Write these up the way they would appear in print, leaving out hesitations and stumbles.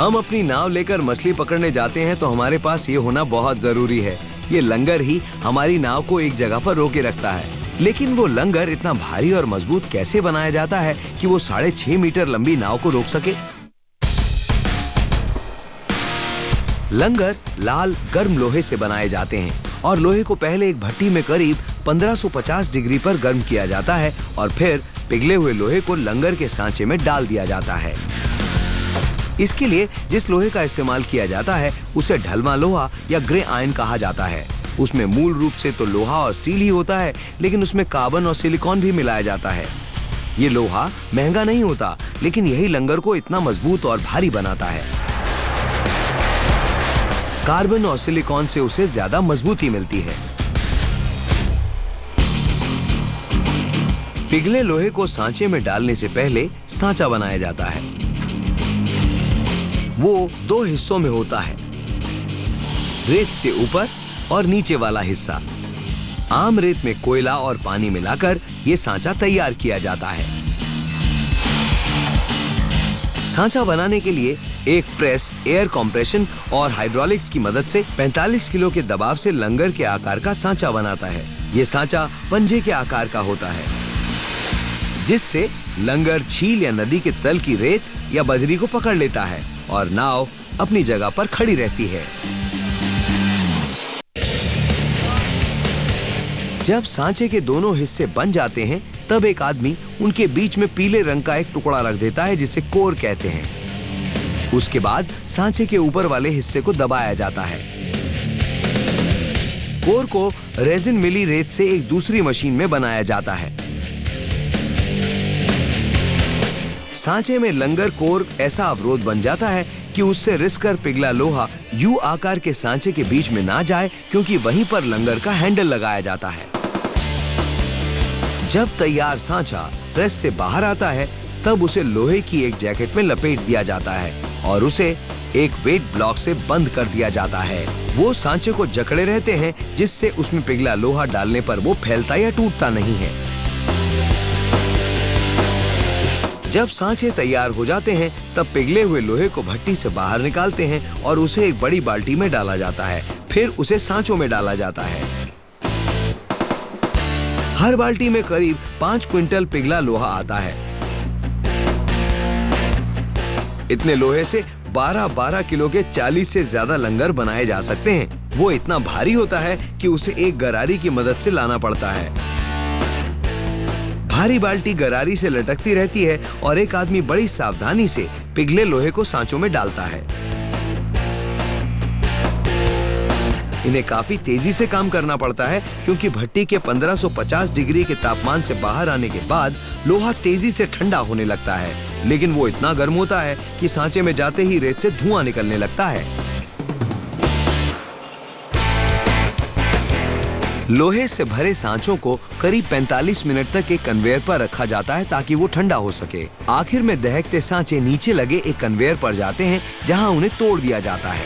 हम अपनी नाव लेकर मछली पकड़ने जाते हैं तो हमारे पास ये होना बहुत जरूरी है। ये लंगर ही हमारी नाव को एक जगह पर रोके रखता है। लेकिन वो लंगर इतना भारी और मजबूत कैसे बनाया जाता है कि वो 6.5 मीटर लंबी नाव को रोक सके? लंगर लाल गर्म लोहे से बनाए जाते हैं और लोहे को पहले एक भट्टी में करीब 1550 डिग्री पर गर्म किया जाता है और फिर पिघले हुए लोहे को लंगर के सांचे में डाल दिया जाता है। इसके लिए जिस लोहे का इस्तेमाल किया जाता है उसे ढलवां लोहा या ग्रे आयरन कहा जाता है। उसमें मूल रूप से तो लोहा और स्टील ही होता है, लेकिन उसमें कार्बन और सिलिकॉन भी मिलाया जाता है। ये लोहा महंगा नहीं होता, लेकिन यही लंगर को इतना मजबूत और भारी बनाता है। कार्बन और सिलिकॉन से उसे ज्यादा मजबूती मिलती है। पिघले लोहे को सांचे में डालने से पहले सांचा बनाया जाता है। वो 2 हिस्सों में होता है, रेत से ऊपर और नीचे वाला हिस्सा। आम रेत में कोयला और पानी मिलाकर यह सांचा तैयार किया जाता है। सांचा बनाने के लिए एक प्रेस, एयर कंप्रेशन और हाइड्रोलिक्स की मदद से 45 किलो के दबाव से लंगर के आकार का सांचा बनाता है। यह सांचा पंजे के आकार का होता है, जिससे लंगर झील या नदी के तल की रेत या बजरी को पकड़ लेता है और नाव अपनी जगह पर खड़ी रहती है। जब सांचे के दोनों हिस्से बन जाते हैं, तब एक आदमी उनके बीच में पीले रंग का एक टुकड़ा रख देता है, जिसे कोर कहते हैं। उसके बाद सांचे के ऊपर वाले हिस्से को दबाया जाता है। कोर को रेजिन मिली रेत से एक दूसरी मशीन में बनाया जाता है। सांचे में लंगर कोर ऐसा अवरोध बन जाता है कि उससे रिसकर पिघला लोहा यू आकार के सांचे के बीच में ना जाए, क्योंकि वहीं पर लंगर का हैंडल लगाया जाता है। जब तैयार सांचा प्रेस से बाहर आता है, तब उसे लोहे की एक जैकेट में लपेट दिया जाता है और उसे एक वेट ब्लॉक से बंद कर दिया जाता है। वो सांचे को जकड़े रहते हैं, जिससे उसमें पिघला लोहा डालने पर वो फैलता या टूटता नहीं है। जब सांचे तैयार हो जाते हैं, तब पिघले हुए लोहे को भट्टी से बाहर निकालते हैं और उसे एक बड़ी बाल्टी में डाला जाता है। फिर उसे सांचों में डाला जाता है। हर बाल्टी में करीब 5 क्विंटल पिघला लोहा आता है। इतने लोहे से 12-12 किलो के 40 से ज्यादा लंगर बनाए जा सकते हैं। वो इतना भारी होता है कि उसे एक गरारी की मदद से लाना पड़ता है। भारी बाल्टी गरारी से लटकती रहती है और एक आदमी बड़ी सावधानी से पिघले लोहे को सांचों में डालता है। इन्हें काफी तेजी से काम करना पड़ता है, क्योंकि भट्टी के 1550 डिग्री के तापमान से बाहर आने के बाद लोहा तेजी से ठंडा होने लगता है, लेकिन वो इतना गर्म होता है कि सांचे में जाते ही रेत से धुआं निकलने लगता है। लोहे से भरे सांचों को करीब 45 मिनट तक एक कन्वेयर पर रखा जाता है, ताकि वो ठंडा हो सके। आखिर में दहकते सांचे नीचे लगे एक कन्वेयर पर जाते हैं, जहां उन्हें तोड़ दिया जाता है।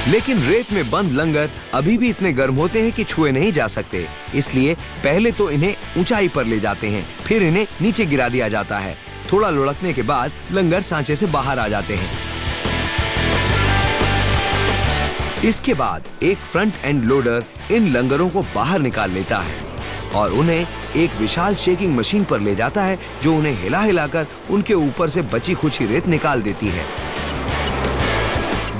लेकिन रेत में बंद लंगर अभी भी इतने गर्म होते हैं कि छुए नहीं जा सकते, इसलिए पहले तो इन्हें ऊंचाई पर ले जाते हैं, फिर इन्हें नीचे गिरा दिया जाता है। थोड़ा लुढ़कने के बाद लंगर सांचे से बाहर आ जाते हैं। इसके बाद एक फ्रंट एंड लोडर इन लंगरों को बाहर निकाल लेता है और उन्हें एक विशाल शेकिंग मशीन पर ले जाता है, जो उन्हें हिला हिलाकर उनके ऊपर से बची खुची रेत निकाल देती है।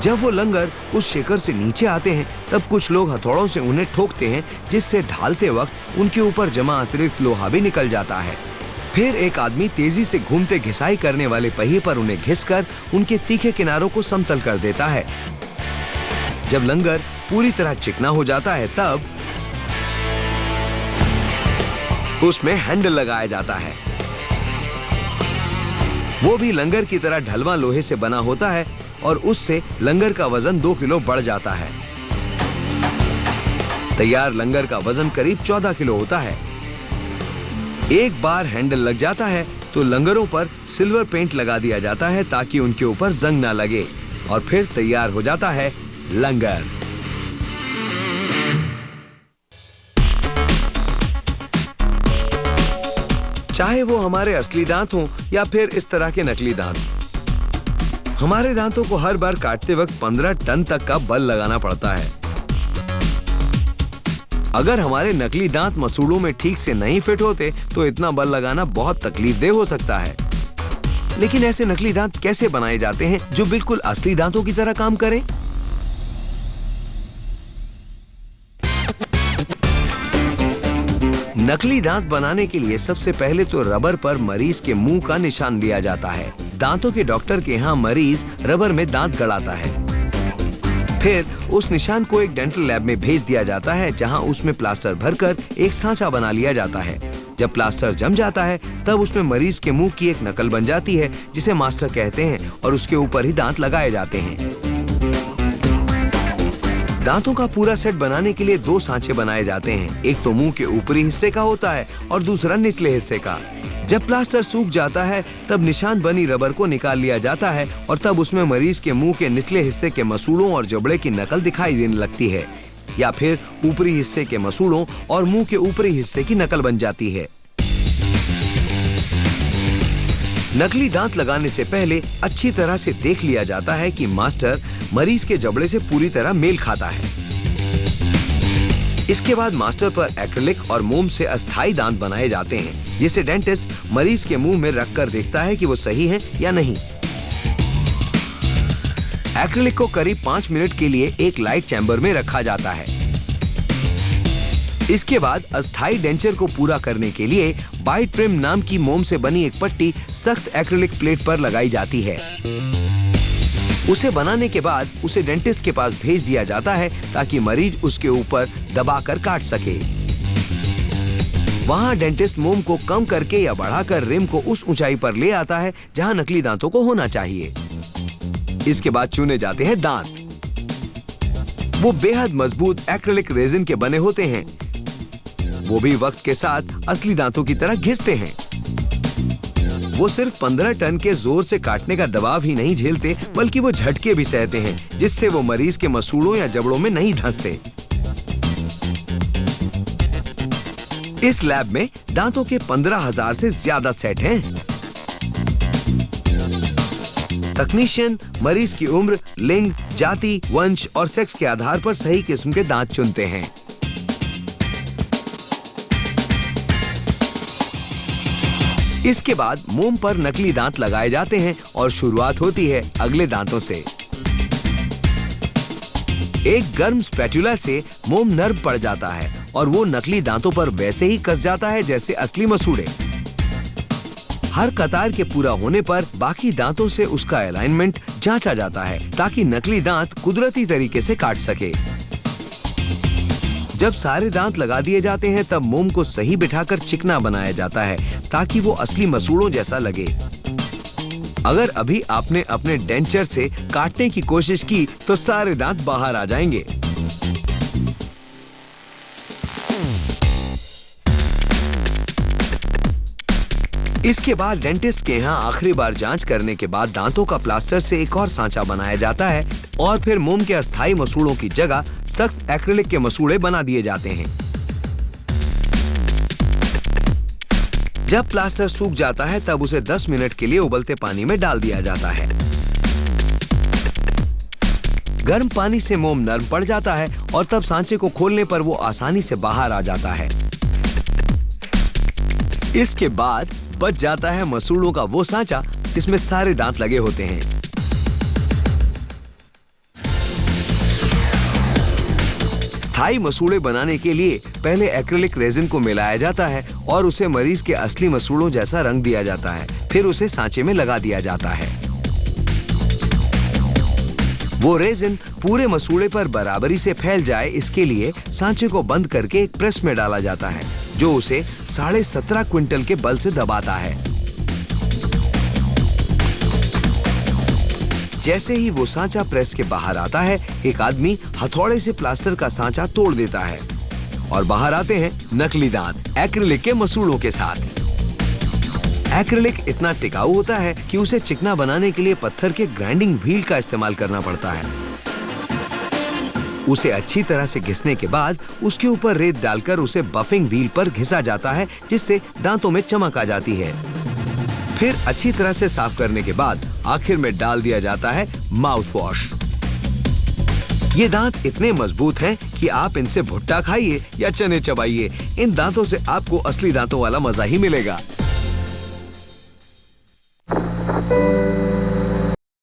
जब वो लंगर उस शेकर से नीचे आते हैं, तब कुछ लोग हथौड़ों से उन्हें ठोकते हैं, जिससे ढालते वक्त उनके ऊपर जमा अतिरिक्त लोहा भी निकल जाता है। फिर एक आदमी तेजी से घूमते घिसाई करने वाले पहिए पर उन्हें घिसकर उनके तीखे किनारों को समतल कर देता है। जब लंगर पूरी तरह चिकना हो जाता है, तब उसमें हैंडल लगाया जाता है। वो भी लंगर की तरह ढलवां लोहे से बना होता है और उससे लंगर का वजन 2 किलो बढ़ जाता है। तैयार लंगर का वजन करीब 14 किलो होता है। एक बार हैंडल लग जाता है तो लंगरों पर सिल्वर पेंट लगा दिया जाता है, ताकि उनके ऊपर जंग ना लगे, और फिर तैयार हो जाता है लंगर। चाहे वो हमारे असली दांत हों या फिर इस तरह के नकली दांत। हमारे दांतों को हर बार काटते वक्त 15 टन तक का बल लगाना पड़ता है। अगर हमारे नकली दांत मसूड़ों में ठीक से नहीं फिट होते तो इतना बल लगाना बहुत तकलीफदेह हो सकता है। लेकिन ऐसे नकली दांत कैसे बनाए जाते हैं जो बिल्कुल असली दांतों की तरह काम करें? नकली दांत बनाने के लिए सबसे पहले तो रबर पर मरीज के मुंह का निशान लिया जाता है। दांतों के डॉक्टर के यहाँ मरीज रबर में दांत गड़ाता है। फिर उस निशान को एक डेंटल लैब में भेज दिया जाता है, जहां उसमें प्लास्टर भरकर एक सांचा बना लिया जाता है। जब प्लास्टर जम जाता है तब उसमें मरीज के मुंह की एक नकल बन जाती है, जिसे मास्टर कहते हैं, और उसके ऊपर ही दांत लगाए जाते हैं। दांतों का पूरा सेट बनाने के लिए 2 सांचे बनाए जाते हैं। एक तो मुंह के ऊपरी हिस्से का होता है और दूसरा निचले हिस्से का। जब प्लास्टर सूख जाता है तब निशान बनी रबर को निकाल लिया जाता है और तब उसमें मरीज के मुंह के निचले हिस्से के मसूड़ों और जबड़े की नकल दिखाई देने लगती है, या फिर ऊपरी हिस्से के मसूड़ों और मुंह के ऊपरी हिस्से की नकल बन जाती है। नकली दांत लगाने से पहले अच्छी तरह से देख लिया जाता है कि मास्टर मरीज के जबड़े से पूरी तरह मेल खाता है। इसके बाद मास्टर पर एक्रिलिक और मोम से अस्थायी दांत बनाए जाते हैं, जिसे डेंटिस्ट मरीज के मुंह में रखकर देखता है कि वो सही है या नहीं। एक्रिलिक को करीब 5 मिनट के लिए एक लाइट चैम्बर में रखा जाता है। इसके बाद अस्थायी डेंचर को पूरा करने के लिए बाइट प्रिम नाम की मोम से बनी एक पट्टी सख्त एक्रिलिक प्लेट पर लगाई जाती है। उसे बनाने के बाद उसे डेंटिस्ट के पास भेज दिया जाता है ताकि मरीज उसके ऊपर दबाकर काट सके। वहां डेंटिस्ट मोम को कम करके या बढ़ाकर रिम को उस ऊंचाई पर ले आता है जहां नकली दांतों को होना चाहिए। इसके बाद चुने जाते हैं दांत। वो बेहद मजबूत एक्रिलिक रेजिन के बने होते हैं। वो भी वक्त के साथ असली दांतों की तरह घिसते हैं। वो सिर्फ 15 टन के जोर से काटने का दबाव ही नहीं झेलते, बल्कि वो झटके भी सहते हैं, जिससे वो मरीज के मसूड़ों या जबड़ों में नहीं धंसते। इस लैब में दांतों के 15,000 से ज्यादा सेट हैं। तकनीशियन मरीज की उम्र, लिंग, जाति, वंश और सेक्स के आधार पर सही किस्म के दांत चुनते हैं। इसके बाद मोम पर नकली दांत लगाए जाते हैं और शुरुआत होती है अगले दांतों से। एक गर्म स्पैटुला से मोम नर्म पड़ जाता है और वो नकली दांतों पर वैसे ही कस जाता है जैसे असली मसूड़े। हर कतार के पूरा होने पर बाकी दांतों से उसका अलाइनमेंट जांचा जाता है ताकि नकली दांत कुदरती तरीके से काट सके। जब सारे दांत लगा दिए जाते हैं तब मोम को सही बिठाकर चिकना बनाया जाता है ताकि वो असली मसूड़ों जैसा लगे। अगर अभी आपने अपने डेंचर से काटने की कोशिश की तो सारे दांत बाहर आ जाएंगे। इसके बाद डेंटिस्ट के यहाँ आखिरी बार जांच करने के बाद दांतों का प्लास्टर से एक और सांचा बनाया जाता है और फिर मोम के अस्थायी मसूड़ों की जगह सख्त एक्रिलिक के मसूड़े बना दिए जाते हैं। जब प्लास्टर सूख जाता है तब उसे 10 मिनट के लिए उबलते पानी में डाल दिया जाता है। गर्म पानी से मोम नरम पड़ जाता है और तब सांचे को खोलने पर वो आसानी से बाहर आ जाता है। इसके बाद बच जाता है मसूड़ों का वो सांचा जिसमें सारे दांत लगे होते हैं। स्थायी मसूड़े बनाने के लिए पहले एक्रिलिक रेजिन को मिलाया जाता है और उसे मरीज के असली मसूड़ों जैसा रंग दिया जाता है। फिर उसे सांचे में लगा दिया जाता है। वो रेजिन पूरे मसूड़े पर बराबरी से फैल जाए, इसके लिए सांचे को बंद करके एक प्रेस में डाला जाता है जो उसे 17.5 क्विंटल के बल से दबाता है। जैसे ही वो सांचा प्रेस के बाहर आता है, एक आदमी हथौड़े से प्लास्टर का सांचा तोड़ देता है और बाहर आते हैं नकली दांत एक्रिलिक के मसूड़ों के साथ। एक्रिलिक इतना टिकाऊ होता है कि उसे चिकना बनाने के लिए पत्थर के ग्राइंडिंग व्हील का इस्तेमाल करना पड़ता है। उसे अच्छी तरह से घिसने के बाद उसके ऊपर रेत डालकर उसे बफिंग व्हील पर घिसा जाता है, जिससे दांतों में चमक आ जाती है। फिर अच्छी तरह से साफ करने के बाद आखिर में डाल दिया जाता है माउथ वॉश। ये दांत इतने मजबूत हैं कि आप इनसे भुट्टा खाइए या चने चबाइए, इन दांतों से आपको असली दांतों वाला मजा ही मिलेगा।